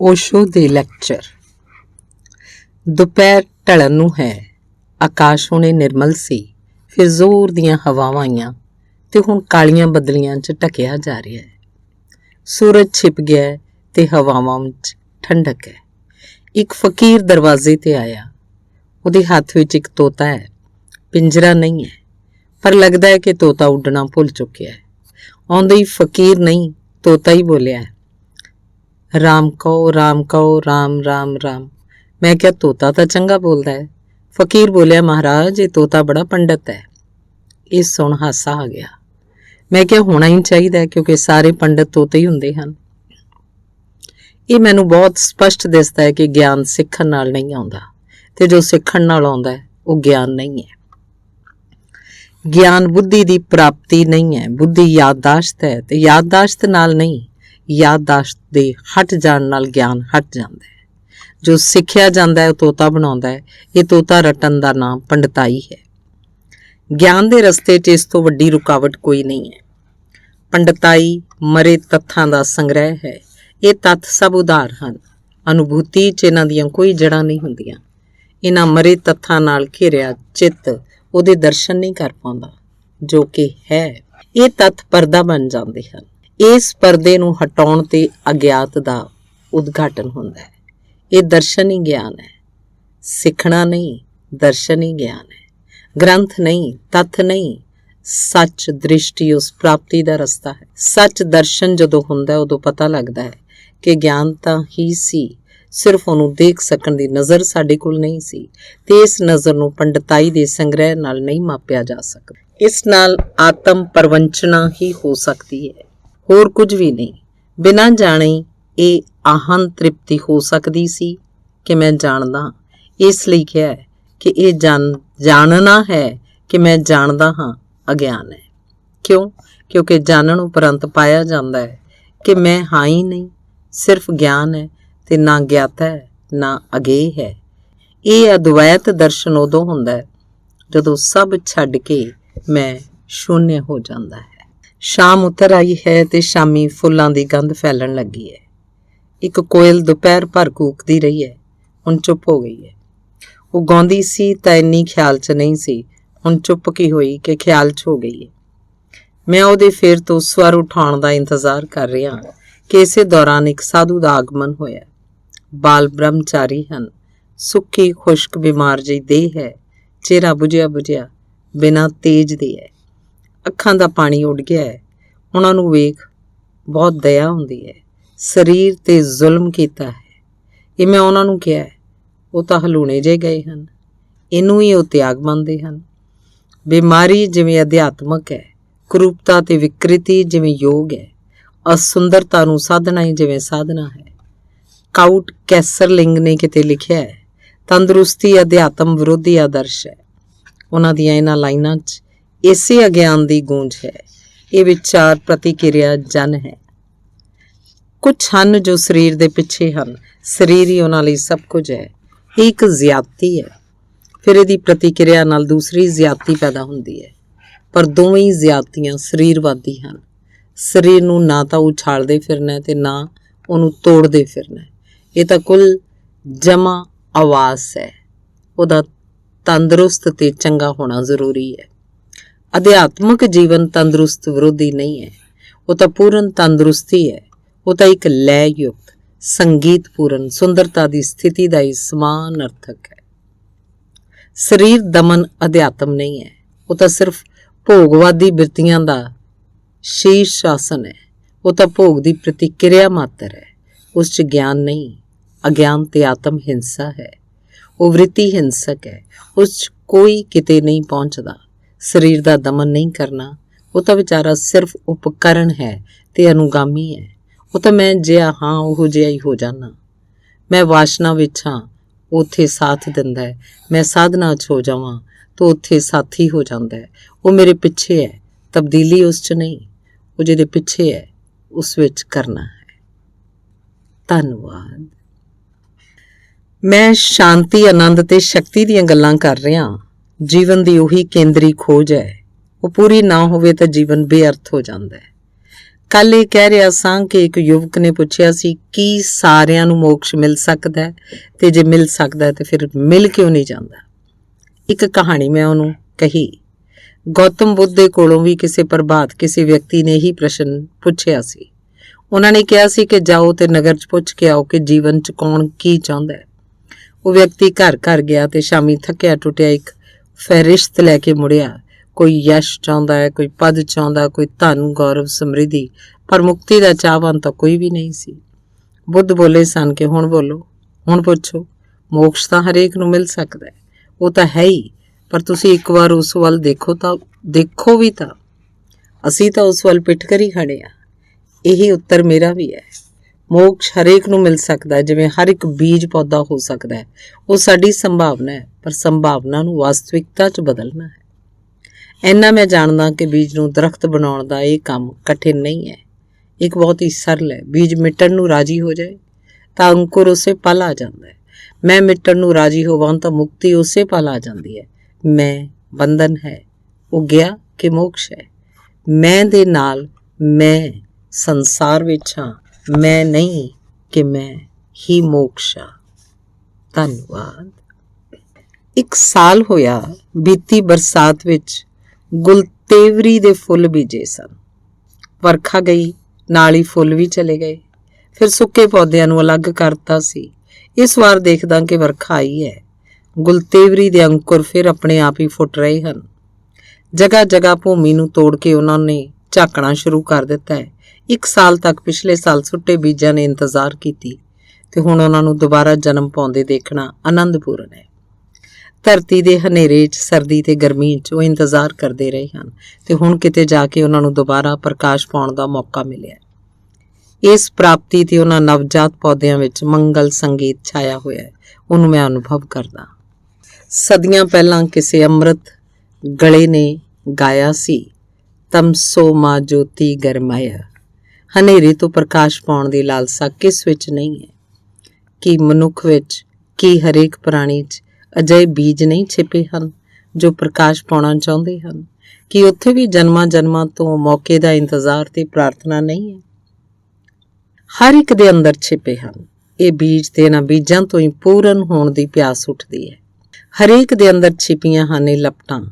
ओशो दे lecture. ਦੁਪਹਿਰ ਢਲਣ ਨੂੰ ਹੈ। ਆਕਾਸ਼ ਹੁਣੇ ਨਿਰਮਲ ਸੀ, ਫਿਰ ਜ਼ੋਰ ਦੀਆਂ ਹਵਾਵਾਂ ਆਈਆਂ ਤੇ ਹੁਣ ਕਾਲੀਆਂ ਬੱਦਲੀਆਂ 'ਚ ਢਕਿਆ ਜਾ ਰਿਹਾ ਹੈ। ਸੂਰਜ ਛਿਪ ਗਿਆ ਹੈ ਤੇ ਹਵਾਵਾਂ ਵਿੱਚ ਠੰਡਕ ਹੈ। ਇੱਕ ਫਕੀਰ ਦਰਵਾਜ਼ੇ ਤੇ ਆਇਆ। ਉਹਦੇ ਹੱਥ ਵਿੱਚ ਇੱਕ ਤੋਤਾ ਹੈ। ਪਿੰਜਰਾ ਨਹੀਂ ਹੈ, ਪਰ ਲੱਗਦਾ ਹੈ ਕਿ ਤੋਤਾ ਉੱਡਣਾ ਭੁੱਲ ਚੁੱਕਿਆ ਹੈ। ਆਉਂਦੇ ਹੀ ਫਕੀਰ ਨਹੀਂ, ਤੋਤਾ ਹੀ ਬੋਲਿਆ ਹੈ, ਰਾਮ ਕਹੋ ਰਾਮ ਰਾਮ ਰਾਮ। ਮੈਂ ਕਿਹਾ ਤੋਤਾ ਤਾਂ ਚੰਗਾ ਬੋਲਦਾ ਹੈ। ਫਕੀਰ ਬੋਲਿਆ, ਮਹਾਰਾਜ ਇਹ ਤੋਤਾ ਬੜਾ ਪੰਡਤ ਹੈ। ਇਹ ਸੁਣ ਹਾਸਾ ਆ ਗਿਆ। ਮੈਂ ਕਿਹਾ ਹੋਣਾ ਹੀ ਚਾਹੀਦਾ, ਕਿਉਂਕਿ ਸਾਰੇ ਪੰਡਤ ਤੋਤੇ ਹੀ ਹੁੰਦੇ ਹਨ। ਇਹ ਮੈਨੂੰ ਬਹੁਤ ਸਪਸ਼ਟ ਦਿਸਦਾ ਹੈ ਕਿ ਗਿਆਨ ਸਿੱਖਣ ਨਾਲ ਨਹੀਂ ਆਉਂਦਾ, ਤੇ ਜੋ ਸਿੱਖਣ ਨਾਲ ਆਉਂਦਾ ਹੈ ਉਹ ਗਿਆਨ ਨਹੀਂ ਹੈ। ਗਿਆਨ ਬੁੱਧੀ ਦੀ ਪ੍ਰਾਪਤੀ ਨਹੀਂ ਹੈ। ਬੁੱਧੀ ਯਾਦਦਾਸ਼ਤ ਹੈ, ਤੇ ਯਾਦਦਾਸ਼ਤ ਨਾਲ ਨਹੀਂ, ਯਾਦਦਾਸ਼ਤ ਦੇ ਹਟ ਜਾਣ ਨਾਲ ਗਿਆਨ ਹਟ ਜਾਂਦਾ ਹੈ। ਜੋ ਸਿੱਖਿਆ ਜਾਂਦਾ ਹੈ ਉਹ ਤੋਤਾ ਬਣਾਉਂਦਾ ਹੈ। ਇਹ ਤੋਤਾ ਰਟਣ ਦਾ ਨਾਮ ਪੰਡਤਾਈ ਹੈ। ਗਿਆਨ ਦੇ ਰਸਤੇ 'ਚ ਇਸ ਤੋਂ ਵੱਡੀ ਰੁਕਾਵਟ ਕੋਈ ਨਹੀਂ ਹੈ। ਪੰਡਤਾਈ ਮਰੇ ਤੱਥਾਂ ਦਾ ਸੰਗ੍ਰਹਿ ਹੈ। ਇਹ ਤੱਥ ਸਭ ਉਧਾਰ ਹਨ। ਅਨੁਭੂਤੀ 'ਚ ਇਹਨਾਂ ਦੀਆਂ ਕੋਈ ਜੜ੍ਹਾਂ ਨਹੀਂ ਹੁੰਦੀਆਂ। ਇਹਨਾਂ ਮਰੇ ਤੱਥਾਂ ਨਾਲ ਘੇਰਿਆ ਚਿੱਤ ਉਹਦੇ ਦਰਸ਼ਨ ਨਹੀਂ ਕਰ ਪਾਉਂਦਾ ਜੋ ਕਿ ਹੈ। ਇਹ ਤੱਥ ਪਰਦਾ ਬਣ ਜਾਂਦੇ ਹਨ। ਇਸ ਪਰਦੇ ਨੂੰ ਹਟਾਉਣ ਤੇ ਅਗਿਆਤ ਦਾ ਉਦਘਾਟਨ ਹੁੰਦਾ ਹੈ। ਇਹ ਦਰਸ਼ਨ ਹੀ ਗਿਆਨ ਹੈ। ਸਿੱਖਣਾ ਨਹੀਂ, ਦਰਸ਼ਨ ਹੀ ਗਿਆਨ ਹੈ। ਗ੍ਰੰਥ ਨਹੀਂ, ਤੱਥ ਨਹੀਂ, ਸੱਚ ਦ੍ਰਿਸ਼ਟੀ ਉਸ ਪ੍ਰਾਪਤੀ ਦਾ ਰਸਤਾ ਹੈ। ਸੱਚ ਦਰਸ਼ਨ ਜਦੋਂ ਹੁੰਦਾ ਉਦੋਂ ਪਤਾ ਲੱਗਦਾ ਹੈ ਕਿ ਗਿਆਨ ਤਾਂ ਹੀ ਸੀ, ਸਿਰਫ ਉਹਨੂੰ ਦੇਖ ਸਕਣ ਦੀ ਨਜ਼ਰ ਸਾਡੇ ਕੋਲ ਨਹੀਂ ਸੀ, ਤੇ ਇਸ ਨਜ਼ਰ ਨੂੰ ਪੰਡਤਾਈ ਦੇ ਸੰਗ੍ਰਹਿ ਨਾਲ ਨਹੀਂ ਮਾਪਿਆ ਜਾ ਸਕਦਾ। ਇਸ ਨਾਲ ਆਤਮ ਪਰਵੰਚਨਾ ਹੀ ਹੋ ਸਕਦੀ ਹੈ, ਹੋਰ ਕੁਝ ਵੀ ਨਹੀਂ। ਬਿਨਾਂ ਜਾਣੇ ਇਹ ਆਹਨ ਤ੍ਰਿਪਤੀ ਹੋ ਸਕਦੀ ਸੀ ਕਿ ਮੈਂ ਜਾਣਦਾ, ਇਸ ਲਈ ਕਿਹਾ ਹੈ ਕਿ ਇਹ ਜਾਣਨਾ ਹੈ ਕਿ ਮੈਂ ਜਾਣਦਾ ਹਾਂ ਅਗਿਆਨ ਹੈ। ਕਿਉਂ? ਕਿਉਂਕਿ ਜਾਣਨ ਉਪਰੰਤ ਪਾਇਆ ਜਾਂਦਾ ਹੈ ਕਿ ਮੈਂ ਹਾਂ ਹੀ ਨਹੀਂ, ਸਿਰਫ ਗਿਆਨ ਹੈ, ਤੇ ਨਾ ਗਿਆਤਾ ਹੈ ਨਾ ਅਗੇਹ ਹੈ। ਇਹ ਅਦਵੈਤ ਦਰਸ਼ਨ ਉਦੋਂ ਹੁੰਦਾ ਹੈ ਜਦੋਂ ਸਭ ਛੱਡ ਕੇ ਮੈਂ ਸ਼ੂਨਯ ਹੋ ਜਾਂਦਾ ਹੈ। ਸ਼ਾਮ ਉਤਰ ਆਈ ਹੈ ਤੇ ਸ਼ਾਮੀ ਫੁੱਲਾਂ ਦੀ ਗੰਧ ਫੈਲਣ ਲੱਗੀ ਹੈ। ਇੱਕ ਕੋਇਲ ਦੁਪਹਿਰ ਭਰ ਕੂਕਦੀ ਰਹੀ ਹੈ, ਹੁਣ ਚੁੱਪ ਹੋ ਗਈ ਹੈ। ਉਹ ਗਾਉਂਦੀ ਸੀ ਤਾਂ ਇੰਨੀ ਖਿਆਲ 'ਚ ਨਹੀਂ ਸੀ, ਹੁਣ ਚੁੱਪ ਕੀ ਹੋਈ ਕਿ ਖਿਆਲ 'ਚ ਹੋ ਗਈ ਹੈ। ਮੈਂ ਉਹਦੇ ਫੇਰ ਤੋਂ ਸਵਰ ਉਠਾਉਣ ਦਾ ਇੰਤਜ਼ਾਰ ਕਰ ਰਿਹਾ ਕਿ ਇਸੇ ਦੌਰਾਨ ਇੱਕ ਸਾਧੂ ਦਾ ਆਗਮਨ ਹੋਇਆ। ਬਾਲ ਬ੍ਰਹਮਚਾਰੀ ਹਨ। ਸੁੱਕੀ ਖੁਸ਼ਕ ਬਿਮਾਰ ਜਿਹੀ ਦੇਹ ਹੈ। ਚਿਹਰਾ ਬੁਝਿਆ ਬਿਨਾਂ ਤੇਜ ਦੇ ਹੈ। ਅੱਖਾਂ ਦਾ ਪਾਣੀ ਉੱਡ ਗਿਆ ਹੈ। ਉਹਨਾਂ ਨੂੰ ਵੇਖ ਬਹੁਤ ਦਇਆ ਹੁੰਦੀ ਹੈ। ਸਰੀਰ ਤੇ ਜ਼ੁਲਮ ਕੀਤਾ ਹੈ। ਇਹ ਮੈਂ ਉਹਨਾਂ ਨੂੰ ਕਿਹਾ ਹੈ। ਉਹ ਤਾਂ ਹਲੂਣੇ ਜੇ ਗਏ ਹਨ। ਇਹਨੂੰ ਹੀ ਉਹ ਤਿਆਗ ਮੰਨਦੇ ਹਨ। ਬਿਮਾਰੀ ਜਿਵੇਂ ਅਧਿਆਤਮਕ ਹੈ, ਕੁਰੂਪਤਾ ਤੇ ਵਿਕ੍ਰਿਤੀ ਜਿਵੇਂ ਯੋਗ ਹੈ, ਅਸੁੰਦਰਤਾ ਨੂੰ ਸਾਧਨਾ ਹੀ ਜਿਵੇਂ ਸਾਧਨਾ ਹੈ। ਕਾਊਟ ਕੈਸਰਲਿੰਗ ਨੇ ਕਿਤੇ ਲਿਖਿਆ ਹੈ, ਤੰਦਰੁਸਤੀ ਅਧਿਆਤਮ ਵਿਰੋਧੀ ਆਦਰਸ਼ ਹੈ। ਉਹਨਾਂ ਦੀਆਂ ਇਹਨਾਂ ਲਾਈਨਾਂ 'ਚ ਇਸੇ ਅਗਿਆਨ ਦੀ ਗੂੰਜ ਹੈ। ਇਹ ਵਿਚਾਰ ਪ੍ਰਤੀਕਿਰਿਆ ਜਨ ਹੈ। ਕੁਝ ਹਨ ਜੋ ਸਰੀਰ ਦੇ ਪਿੱਛੇ ਹਨ। ਸਰੀਰ ਹੀ ਉਹਨਾਂ ਲਈ ਸਭ ਕੁਝ ਹੈ। ਇਹ ਇੱਕ ਜ਼ਿਆਦਤੀ ਹੈ। ਫਿਰ ਇਹਦੀ ਪ੍ਰਤੀਕਿਰਿਆ ਨਾਲ ਦੂਸਰੀ ਜ਼ਿਆਦਤੀ ਪੈਦਾ ਹੁੰਦੀ ਹੈ, ਪਰ ਦੋਵੇਂ ਹੀ ਜ਼ਿਆਦਤੀਆਂ ਸਰੀਰਵਾਦੀ ਹਨ। ਸਰੀਰ ਨੂੰ ਨਾ ਤਾਂ ਉਛਾਲਦੇ ਫਿਰਨਾ ਤੇ ਨਾ ਉਹਨੂੰ ਤੋੜਦੇ ਫਿਰਨਾ। ਇਹ ਤਾਂ ਕੁੱਲ ਜਮਾ ਆਵਾਸ ਹੈ। ਉਹਦਾ ਤੰਦਰੁਸਤ ਤੇ ਚੰਗਾ ਹੋਣਾ ਜ਼ਰੂਰੀ ਹੈ। ਅਧਿਆਤਮਕ ਜੀਵਨ ਤੰਦਰੁਸਤ ਵਿਰੋਧੀ ਨਹੀਂ ਹੈ। ਉਹ ਤਾਂ ਪੂਰਨ ਤੰਦਰੁਸਤੀ ਹੈ। ਉਹ ਤਾਂ ਇੱਕ ਲੈ ਯੁਕਤ ਸੰਗੀਤਪੂਰਨ ਸੁੰਦਰਤਾ ਦੀ ਸਥਿਤੀ ਦਾ ਹੀ ਸਮਾਨ ਅਰਥਕ ਹੈ। ਸਰੀਰ ਦਮਨ ਅਧਿਆਤਮ ਨਹੀਂ ਹੈ। ਉਹ ਤਾਂ ਸਿਰਫ ਭੋਗਵਾਦੀ ਬਿਰਤੀਆਂ ਦਾ ਸ਼ੀਰਸ਼ ਸ਼ਾਸਨ ਹੈ। ਉਹ ਤਾਂ ਭੋਗ ਦੀ ਪ੍ਰਤੀਕਿਰਿਆ ਮਾਤਰ ਹੈ। ਉਸ 'ਚ ਗਿਆਨ ਨਹੀਂ। ਅਗਿਆਨ ਤੇ ਆਤਮ ਹਿੰਸਾ ਹੈ। ਉਹ ਵ੍ਰਿਤੀ ਹਿੰਸਕ ਹੈ। ਉਸ 'ਚ ਕੋਈ ਕਿਤੇ ਨਹੀਂ ਪਹੁੰਚਦਾ। ਸਰੀਰ ਦਾ ਦਮਨ ਨਹੀਂ ਕਰਨਾ। ਉਹ ਤਾਂ ਵਿਚਾਰਾ ਸਿਰਫ ਉਪਕਰਨ ਹੈ ਤੇ ਅਨੁਗਾਮੀ ਹੈ। ਉਹ ਤਾਂ ਮੈਂ ਜਿਹਾ ਹਾਂ ਉਹੋ ਜਿਹਾ ਹੀ ਹੋ ਜਾਣਾ। ਮੈਂ ਵਾਸ਼ਨਾ ਵਿੱਚ ਹਾਂ, ਉੱਥੇ ਸਾਥ ਦਿੰਦਾ ਹੈ। ਮੈਂ ਸਾਧਨਾ 'ਚ ਹੋ ਜਾਵਾਂ ਤਾਂ ਉੱਥੇ ਸਾਥੀ ਹੋ ਜਾਂਦਾ ਹੈ। ਉਹ ਮੇਰੇ ਪਿੱਛੇ ਹੈ। ਤਬਦੀਲੀ ਉਸ 'ਚ ਨਹੀਂ, ਉਹ ਜਿਹਦੇ ਪਿੱਛੇ ਹੈ ਉਸ ਵਿੱਚ ਕਰਨਾ ਹੈ। ਧੰਨਵਾਦ। ਮੈਂ ਸ਼ਾਂਤੀ, ਆਨੰਦ ਤੇ ਸ਼ਕਤੀ ਦੀਆਂ ਗੱਲਾਂ ਕਰ ਰਿਹਾ। ਜੀਵਨ ਦੀ ਉਹੀ ਕੇਂਦਰੀ ਖੋਜ ਹੈ। ਉਹ ਪੂਰੀ ਨਾ ਹੋਵੇ ਤਾਂ ਜੀਵਨ ਬੇਅਰਥ ਹੋ ਜਾਂਦਾ ਹੈ। ਕੱਲ ਇਹ ਕਹਿ ਰਿਹਾ ਸਾਂ ਕਿ ਇੱਕ ਯੁਵਕ ਨੇ ਪੁੱਛਿਆ ਸੀ ਕੀ ਸਾਰਿਆਂ ਨੂੰ ਮੋਕਸ਼ ਮਿਲ ਸਕਦਾ ਹੈ, ਤੇ ਜੇ ਮਿਲ ਸਕਦਾ ਹੈ ਤੇ ਫਿਰ ਮਿਲ ਕਿਉਂ ਨਹੀਂ ਜਾਂਦਾ। ਇੱਕ ਕਹਾਣੀ ਮੈਂ ਉਹਨੂੰ ਕਹੀ। ਗੌਤਮ ਬੁੱਧ ਦੇ ਕੋਲੋਂ ਵੀ ਕਿਸੇ ਪ੍ਰਭਾਤ ਕਿਸੇ ਵਿਅਕਤੀ ਨੇ ਹੀ ਪ੍ਰਸ਼ਨ ਪੁੱਛਿਆ ਸੀ। ਉਹਨਾਂ ਨੇ ਕਿਹਾ ਸੀ ਕਿ ਜਾਓ ਤੇ ਨਗਰ 'ਚ ਪੁੱਛ ਕੇ ਆਓ ਕਿ ਜੀਵਨ 'ਚ ਕੌਣ ਕੀ ਚਾਹੁੰਦਾ ਹੈ। ਉਹ ਵਿਅਕਤੀ ਘਰ ਘਰ ਗਿਆ ਤੇ ਸ਼ਾਮੀ ਥੱਕਿਆ ਟੁੱਟਿਆ ਇੱਕ ਫਹਿਰਿਸਤ ਲੈ ਕੇ ਮੁੜਿਆ। ਕੋਈ ਯਸ਼ ਚਾਹੁੰਦਾ ਹੈ, ਕੋਈ ਪਦ ਚਾਹੁੰਦਾ, ਕੋਈ ਧਨ ਗੌਰਵ ਸਮਰਿੱਧੀ, ਪਰ ਮੁਕਤੀ ਦਾ ਚਾਹਵਾਨ ਤਾਂ ਕੋਈ ਵੀ ਨਹੀਂ ਸੀ। ਬੁੱਧ ਬੋਲੇ ਸਨ ਕਿ ਹੁਣ ਬੋਲੋ, ਹੁਣ ਪੁੱਛੋ। ਮੋਕਸ਼ ਤਾਂ ਹਰੇਕ ਨੂੰ ਮਿਲ ਸਕਦਾ ਹੈ, ਉਹ ਤਾਂ ਹੈ ਹੀ, ਪਰ ਤੁਸੀਂ ਇੱਕ ਵਾਰ ਉਸ ਵੱਲ ਦੇਖੋ ਵੀ ਤਾਂ। ਅਸੀਂ ਤਾਂ ਉਸ ਵੱਲ ਪਿੱਠ ਕਰੀ ਖੜੇ ਹਾਂ। ਇਹੀ ਉੱਤਰ ਮੇਰਾ ਵੀ ਹੈ। ਮੋਕਸ਼ ਹਰੇਕ ਨੂੰ ਮਿਲ ਸਕਦਾ ਹੈ, ਜਿਵੇਂ ਹਰ ਇੱਕ ਬੀਜ ਪੌਦਾ ਹੋ ਸਕਦਾ ਹੈ। ਉਹ ਸਾਡੀ ਸੰਭਾਵਨਾ ਹੈ, ਪਰ ਸੰਭਾਵਨਾ ਨੂੰ ਵਾਸਤਵਿਕਤਾ 'ਚ ਬਦਲਣਾ ਹੈ। ਇੰਨਾ ਮੈਂ ਜਾਣਦਾ ਕਿ ਬੀਜ ਨੂੰ ਦਰਖਤ ਬਣਾਉਣ ਦਾ ਇਹ ਕੰਮ ਕਠਿਨ ਨਹੀਂ ਹੈ। ਇੱਕ ਬਹੁਤ ਹੀ ਸਰਲ ਹੈ। ਬੀਜ ਮਿਟਣ ਨੂੰ ਰਾਜੀ ਹੋ ਜਾਏ ਤਾਂ ਅੰਕੁਰ ਉਸੇ ਪਲ ਆ ਜਾਂਦਾ ਹੈ। ਮੈਂ ਮਿਟਣ ਨੂੰ ਰਾਜੀ ਹੋਵਾਂ ਤਾਂ ਮੁਕਤੀ ਉਸੇ ਪਲ ਆ ਜਾਂਦੀ ਹੈ। ਮੈਂ ਬੰਧਨ ਹੈ, ਉਹ ਗਿਆ ਕਿ ਮੋਕਸ਼ ਹੈ। ਮੈਂ ਦੇ ਨਾਲ ਮੈਂ ਸੰਸਾਰ ਵਿੱਚ ਹਾਂ, ਮੈਂ ਨਹੀਂ ਕਿ ਮੈਂ ਹੀ ਮੋਕਸ਼ ਹਾਂ। ਧੰਨਵਾਦ। 1 ਸਾਲ ਹੋਇਆ ਬੀਤੀ ਬਰਸਾਤ ਵਿੱਚ ਗੁਲਤੇਵਰੀ ਦੇ ਫੁੱਲ ਬੀਜੇ ਸਨ। ਵਰਖਾ ਗਈ, ਨਾਲ ਹੀ ਫੁੱਲ ਵੀ ਚਲੇ ਗਏ। ਫਿਰ ਸੁੱਕੇ ਪੌਦਿਆਂ ਨੂੰ ਅਲੱਗ ਕਰਤਾ ਸੀ। ਇਸ ਵਾਰ ਦੇਖਦਾ ਕਿ ਵਰਖਾ ਆਈ ਹੈ। ਗੁਲਤੇਵਰੀ ਦੇ ਅੰਕੁਰ ਫਿਰ ਆਪਣੇ ਆਪ ਹੀ ਫੁੱਟ ਰਹੇ ਹਨ। ਜਗ੍ਹਾ ਜਗ੍ਹਾ ਭੂਮੀ ਨੂੰ ਤੋੜ ਕੇ ਉਹਨਾਂ ਨੇ ਝਾਕਣਾ ਸ਼ੁਰੂ ਕਰ ਦਿੱਤਾ ਹੈ। 1 ਸਾਲ ਤੱਕ ਪਿਛਲੇ ਸਾਲ ਸੁੱਟੇ ਬੀਜਾਂ ਨੇ ਇੰਤਜ਼ਾਰ ਕੀਤੀ ਤੇ ਹੁਣ ਉਹਨਾਂ ਨੂੰ ਦੁਬਾਰਾ ਜਨਮ ਪਾਉਂਦੇ ਦੇਖਣਾ ਆਨੰਦਪੂਰਨ ਹੈ। ਧਰਤੀ ਦੇ ਹਨੇਰੇ 'ਚ, ਸਰਦੀ ਤੇ ਗਰਮੀ 'ਚ ਉਹ ਇੰਤਜ਼ਾਰ ਕਰਦੇ ਰਹੇ ਹਨ ਤੇ ਹੁਣ ਕਿਤੇ ਜਾ ਕੇ ਉਹਨਾਂ ਨੂੰ ਦੁਬਾਰਾ ਪ੍ਰਕਾਸ਼ ਪਾਉਣ ਦਾ ਮੌਕਾ ਮਿਲਿਆ। ਇਸ ਪ੍ਰਾਪਤੀ ਤੇ ਉਹਨਾਂ ਨਵਜਾਤ ਪੌਦਿਆਂ ਵਿੱਚ ਮੰਗਲ ਸੰਗੀਤ ਛਾਇਆ ਹੋਇਆ ਹੈ। ਉਹਨੂੰ ਮੈਂ ਅਨੁਭਵ ਕਰਦਾ। ਸਦੀਆਂ ਪਹਿਲਾਂ ਕਿਸੇ ਅੰਮ੍ਰਿਤ ਗਲੇ ਨੇ ਗਾਇਆ ਸੀ, ਤਮਸੋ ਮਾ ਜੋਤੀ ਗਰਮਾਇਆ। ਹਨੇਰੇ ਤੋਂ ਪ੍ਰਕਾਸ਼ ਪਾਉਣ ਦੀ ਲਾਲਸਾ ਕਿਸ ਵਿੱਚ ਨਹੀਂ ਹੈ? ਕੀ ਮਨੁੱਖ ਵਿੱਚ, ਕੀ ਹਰੇਕ ਪ੍ਰਾਣੀ 'ਚ ਅਜਿਹੇ ਬੀਜ ਨਹੀਂ ਛਿਪੇ ਹਨ ਜੋ ਪ੍ਰਕਾਸ਼ ਪਾਉਣਾ ਚਾਹੁੰਦੇ ਹਨ? ਕਿ ਉੱਥੇ ਵੀ ਜਨਮਾਂ ਜਨਮਾਂ ਤੋਂ ਮੌਕੇ ਦਾ ਇੰਤਜ਼ਾਰ ਤੇ ਪ੍ਰਾਰਥਨਾ ਨਹੀਂ ਹੈ? ਹਰ ਇੱਕ ਦੇ ਅੰਦਰ ਛਿਪੇ ਹਨ ਇਹ ਬੀਜ ਤੇ ਇਹਨਾਂ ਬੀਜਾਂ ਤੋਂ ਹੀ ਪੂਰਨ ਹੋਣ ਦੀ ਪਿਆਸ ਉੱਠਦੀ ਹੈ। ਹਰੇਕ ਦੇ ਅੰਦਰ ਛਿਪੀਆਂ ਹਨ ਇਹ ਲਪਟਾਂ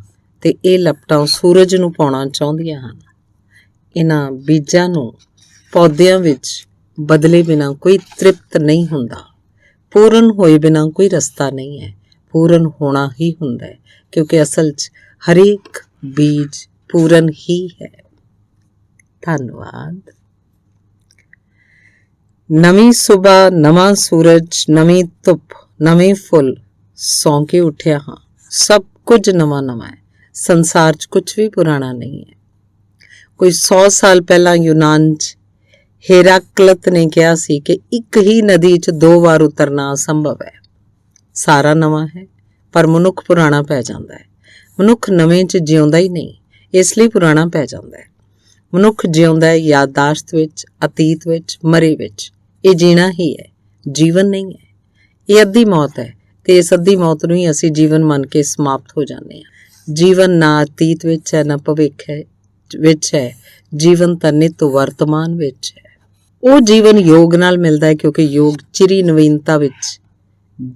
ਤੇ ਇਹ ਲਪਟਾਂ ਸੂਰਜ ਨੂੰ ਪਾਉਣਾ ਚਾਹੁੰਦੀਆਂ ਹਨ। ਇਹਨਾਂ ਬੀਜਾਂ ਨੂੰ ਪੌਦਿਆਂ ਵਿੱਚ ਬਦਲੇ ਬਿਨਾਂ ਕੋਈ ਤ੍ਰਿਪਤ ਨਹੀਂ ਹੁੰਦਾ। ਪੂਰਨ ਹੋਏ ਬਿਨਾਂ ਕੋਈ ਰਸਤਾ ਨਹੀਂ ਹੈ। ਪੂਰਨ ਹੋਣਾ ਹੀ ਹੁੰਦਾ ਹੈ, ਕਿਉਂਕਿ ਅਸਲ 'ਚ ਹਰੇਕ ਬੀਜ ਪੂਰਨ ਹੀ ਹੈ। ਧੰਨਵਾਦ। ਨਵੀਂ ਸੁਬਹ, ਨਵਾਂ ਸੂਰਜ, ਨਵੀਂ ਧੁੱਪ, ਨਵੇਂ ਫੁੱਲ, ਸੌਂ ਕੇ ਉੱਠਿਆ ਹਾਂ। ਸਭ ਕੁਝ ਨਵਾਂ ਨਵਾਂ ਹੈ। ਸੰਸਾਰ 'ਚ ਕੁਝ ਵੀ ਪੁਰਾਣਾ ਨਹੀਂ ਹੈ। ਕੋਈ 100 ਸਾਲ ਪਹਿਲਾਂ ਯੂਨਾਨ 'ਚ ਹੈਰਾਕਲਤ ਨੇ ਕਿਹਾ ਸੀ ਕਿ ਇੱਕ ਹੀ ਨਦੀ 'ਚ 2 ਵਾਰ ਉਤਰਨਾ ਅਸੰਭਵ ਹੈ। ਸਾਰਾ ਨਵਾਂ ਹੈ, ਪਰ ਮਨੁੱਖ ਪੁਰਾਣਾ ਪੈ ਜਾਂਦਾ ਹੈ। ਮਨੁੱਖ ਨਵੇਂ 'ਚ ਜਿਉਂਦਾ ਹੀ ਨਹੀਂ, ਇਸ ਲਈ ਪੁਰਾਣਾ ਪੈ ਜਾਂਦਾ ਹੈ। ਮਨੁੱਖ ਜਿਉਂਦਾ ਹੈ ਯਾਦਾਸ਼ਤ ਵਿੱਚ, ਅਤੀਤ ਵਿੱਚ, ਮਰੇ ਵਿੱਚ। ਇਹ ਜੀਣਾ ਹੀ ਹੈ, ਜੀਵਨ ਨਹੀਂ ਹੈ। ਇਹ ਅੱਧੀ ਮੌਤ ਹੈ ਤੇ ਇਸ ਅੱਧੀ ਮੌਤ ਨੂੰ ਹੀ ਅਸੀਂ ਜੀਵਨ ਮੰਨ ਕੇ ਸਮਾਪਤ ਹੋ ਜਾਂਦੇ ਹਾਂ। ਜੀਵਨ ਨਾ ਅਤੀਤ ਵਿੱਚ ਹੈ, ਨਾ ਭਵਿੱਖ ਵਿੱਚ ਹੈ। ਜੀਵਨ ਤਾਂ ਨਿੱਤ ਵਰਤਮਾਨ ਵਿੱਚ ਹੈ। ਉਹ ਜੀਵਨ ਯੋਗ ਨਾਲ ਮਿਲਦਾ ਹੈ, ਕਿਉਂਕਿ ਯੋਗ ਚਿਰੀ ਨਵੀਨਤਾ ਵਿੱਚ